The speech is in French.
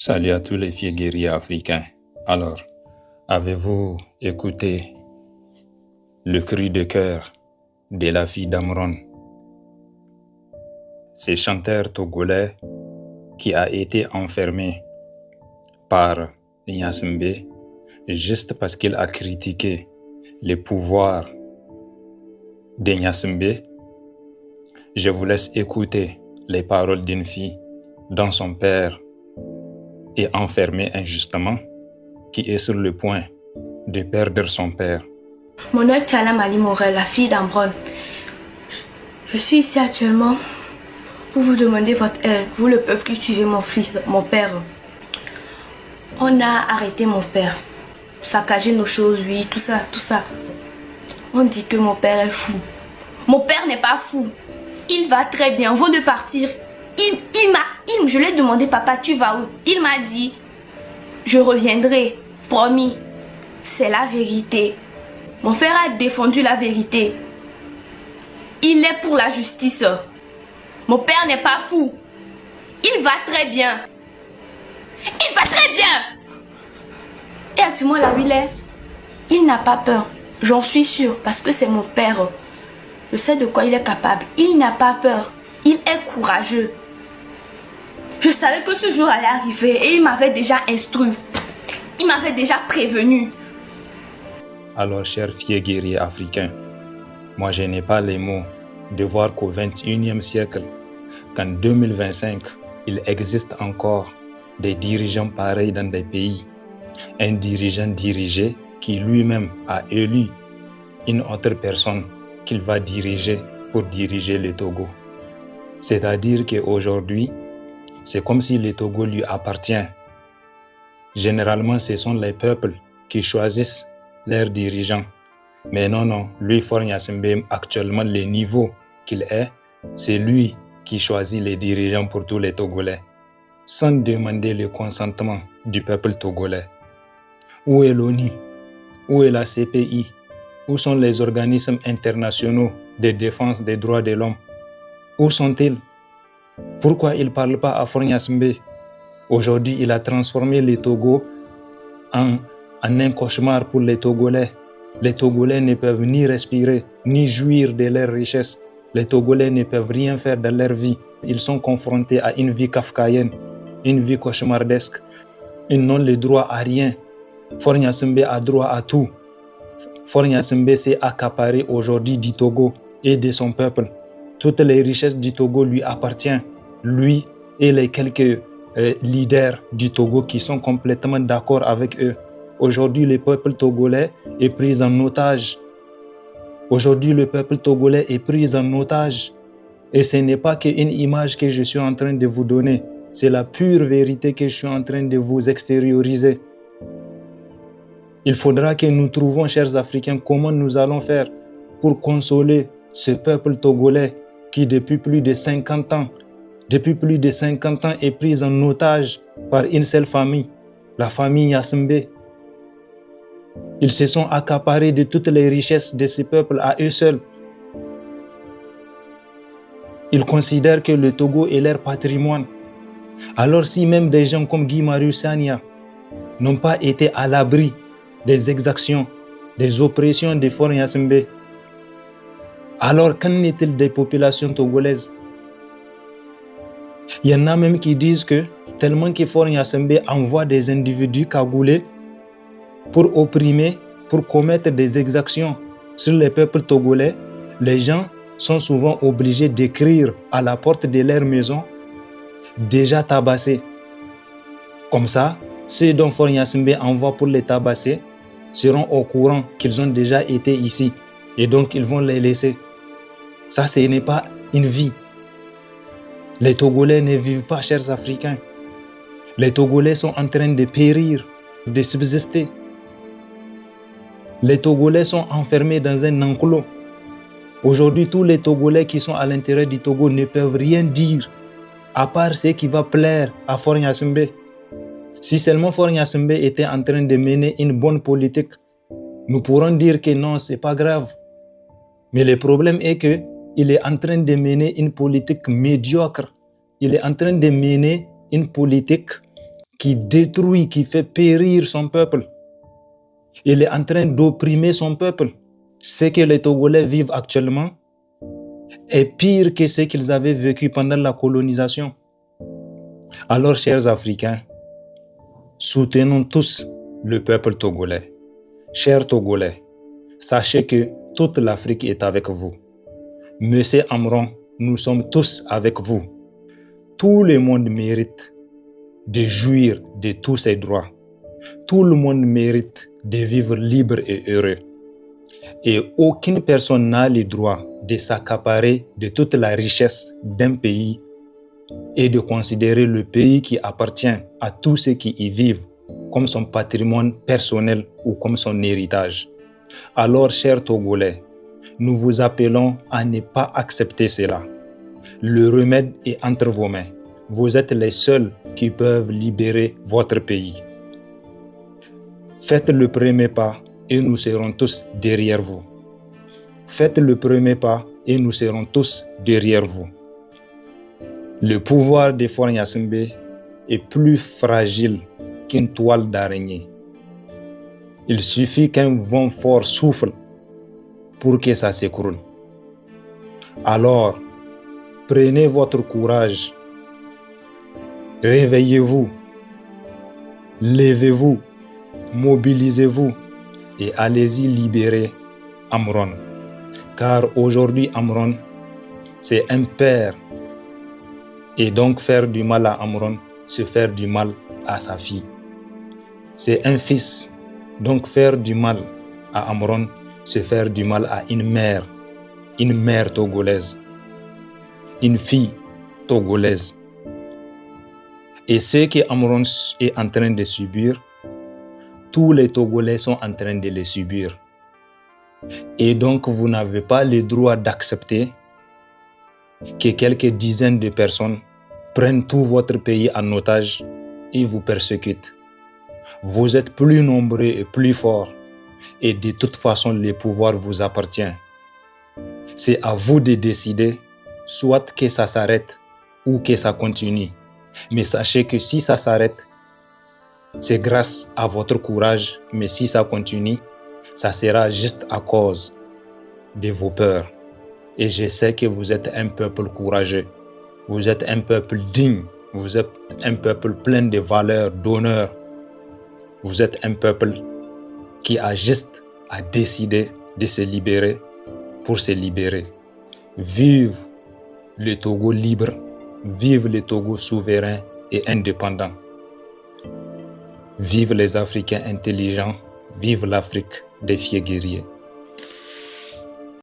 Salut à tous les fiers guerriers africains. Alors, avez-vous écouté le cri de cœur de la fille d'Amron, ce chanteur togolais qui a été enfermé par Gnassingbé juste parce qu'il a critiqué les pouvoirs de Gnassingbé? Je vous laisse écouter les paroles d'une fille dont son père est enfermé injustement, qui est sur le point de perdre son père. Mon nom est Tchala Mali Morel, la fille d'Ambron. Je suis ici actuellement pour vous demander votre aide, vous le peuple qui suivez mon père. On a arrêté mon père, saccagé nos choses, oui, tout ça. On dit que mon père est fou. Mon père n'est pas fou. Il va très bien, on vient de partir. Je lui ai demandé, papa, tu vas où? Il m'a dit, je reviendrai, promis. C'est la vérité. Mon frère a défendu la vérité. Il est pour la justice. Mon père n'est pas fou. Il va très bien. Il va très bien. Et actuellement là où il n'a pas peur. J'en suis sûre parce que c'est mon père. Je sais de quoi il est capable. Il n'a pas peur. Il est courageux. Je savais que ce jour allait arriver et il m'avait déjà instruit. Il m'avait déjà prévenu. Alors, chers fiers guerriers africains, moi je n'ai pas les mots de voir qu'au XXIe siècle, qu'en 2025, il existe encore des dirigeants pareils dans des pays. Un dirigeant dirigé qui lui-même a élu une autre personne qu'il va diriger pour diriger le Togo. C'est-à-dire qu'aujourd'hui, c'est comme si le Togo lui appartient. Généralement, ce sont les peuples qui choisissent leurs dirigeants. Mais non, lui, Faure Gnassingbé, actuellement, le niveau qu'il est, c'est lui qui choisit les dirigeants pour tous les Togolais, sans demander le consentement du peuple togolais. Où est l'ONU? Où est la CPI? Où sont les organismes internationaux de défense des droits de l'homme? Où sont-ils? Pourquoi il ne parle pas à Faure Gnassingbé? Aujourd'hui, il a transformé le Togo en un cauchemar pour les Togolais. Les Togolais ne peuvent ni respirer, ni jouir de leurs richesses. Les Togolais ne peuvent rien faire dans leur vie. Ils sont confrontés à une vie kafkaïenne, une vie cauchemardesque. Ils n'ont le droit à rien. Faure Gnassingbé a droit à tout. Faure Gnassingbé s'est accaparé aujourd'hui du Togo et de son peuple. Toutes les richesses du Togo lui appartiennent. Lui et les quelques leaders du Togo qui sont complètement d'accord avec eux. Aujourd'hui, le peuple togolais est pris en otage. Aujourd'hui, le peuple togolais est pris en otage. Et ce n'est pas qu'une image que je suis en train de vous donner. C'est la pure vérité que je suis en train de vous extérioriser. Il faudra que nous trouvions, chers Africains, comment nous allons faire pour consoler ce peuple togolais qui, depuis plus de 50 ans, est pris en otage par une seule famille, la famille Gnassingbé. Ils se sont accaparés de toutes les richesses de ce peuple à eux seuls. Ils considèrent que le Togo est leur patrimoine. Alors si même des gens comme Guy Marius Sagna n'ont pas été à l'abri des exactions, des oppressions de Faure Gnassingbé, alors qu'en est-il des populations togolaises? Il y en a même qui disent que tellement que Faure Gnassingbé envoie des individus cagoulés pour opprimer, pour commettre des exactions sur les peuples togolais, les gens sont souvent obligés d'écrire à la porte de leur maison déjà tabassés. Comme ça, ceux dont Faure Gnassingbé envoie pour les tabasser seront au courant qu'ils ont déjà été ici et donc ils vont les laisser. Ça, ce n'est pas une vie. Les Togolais ne vivent pas, chers Africains. Les Togolais sont en train de périr, de subsister. Les Togolais sont enfermés dans un enclos. Aujourd'hui, tous les Togolais qui sont à l'intérieur du Togo ne peuvent rien dire, à part ce qui va plaire à Faure Gnassingbé. Si seulement Faure Gnassingbé était en train de mener une bonne politique, nous pourrons dire que non, ce n'est pas grave. Mais le problème est qu'il est en train de mener une politique médiocre. Il est en train de mener une politique qui détruit, qui fait périr son peuple. Il est en train d'opprimer son peuple. Ce que les Togolais vivent actuellement est pire que ce qu'ils avaient vécu pendant la colonisation. Alors, chers Africains, soutenons tous le peuple togolais. Chers Togolais, sachez que toute l'Afrique est avec vous. Monsieur Amron, nous sommes tous avec vous. Tout le monde mérite de jouir de tous ses droits. Tout le monde mérite de vivre libre et heureux. Et aucune personne n'a le droit de s'accaparer de toute la richesse d'un pays et de considérer le pays qui appartient à tous ceux qui y vivent comme son patrimoine personnel ou comme son héritage. Alors, chers Togolais, nous vous appelons à ne pas accepter cela. Le remède est entre vos mains. Vous êtes les seuls qui peuvent libérer votre pays. Faites le premier pas et nous serons tous derrière vous. Faites le premier pas et nous serons tous derrière vous. Le pouvoir de Faure Gnassingbé est plus fragile qu'une toile d'araignée. Il suffit qu'un vent fort souffle pour que ça s'écroule. Alors, prenez votre courage, réveillez-vous, levez-vous, mobilisez-vous et allez-y libérer Amron. Car aujourd'hui, Amron, c'est un père. Et donc faire du mal à Amron, c'est faire du mal à sa fille. C'est un fils. Donc faire du mal à Amron, c'est faire du mal à une mère togolaise, une fille togolaise. Et ce que Amron est en train de subir, tous les Togolais sont en train de le subir. Et donc vous n'avez pas le droit d'accepter que quelques dizaines de personnes prennent tout votre pays en otage et vous persécutent. Vous êtes plus nombreux et plus forts et de toute façon le pouvoir vous appartient. C'est à vous de décider soit que ça s'arrête ou que ça continue. Mais sachez que si ça s'arrête, c'est grâce à votre courage, mais si ça continue, ça sera juste à cause de vos peurs. Et je sais que vous êtes un peuple courageux, vous êtes un peuple digne, vous êtes un peuple plein de valeurs, d'honneur. Vous êtes un peuple qui a juste à décider de se libérer pour se libérer. Vive le Togo libre, vive le Togo souverain et indépendant. Vive les Africains intelligents, vive l'Afrique des fiers guerriers.